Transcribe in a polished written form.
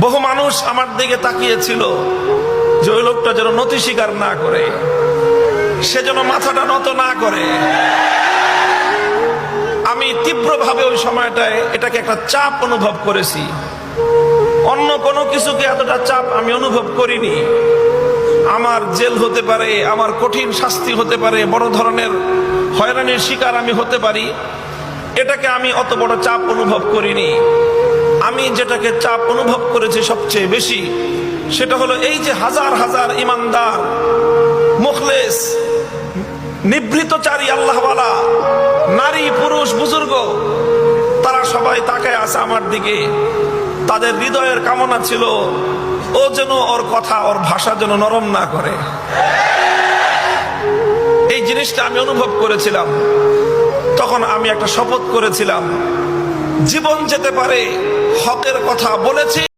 বহু মানুষ আমার দিকে তাকিয়েছিল যে ওই লোকটা যেন নতি স্বীকার না করে, সে যেন মাথাটা নত না করে। আমি তীব্রভাবে ওই সময়টায় এটাকে একটা চাপ অনুভব করেছি। অন্য কোনো কিছুকে এতটা চাপ আমি অনুভব করিনি। আমার জেল হতে পারে, আমার কঠিন শাস্তি হতে পারে, বড় ধরনের হয়রানির শিকার আমি হতে পারি, এটাকে আমি অত বড় চাপ অনুভব করিনি। আমি যেটাকে চাপ অনুভব করেছি সবচেয়ে বেশি, সেটা হলো এই যে হাজার হাজার ইমানদার, মুখলেস, নিবৃতচারী আল্লাহওয়ালা নারী, পুরুষ, বুজুর্গ, তারা সবাই তাকায় আছে আমার দিকে। তাদের হৃদয়ের কামনা ছিল ও যেন ওর কথা, ওর ভাষা যেন নরম না করে। এই জিনিসটা আমি অনুভব করেছিলাম। তখন আমি একটা শপথ করেছিলাম, জীবন যেতে পারে, হকের কথা বলেছি।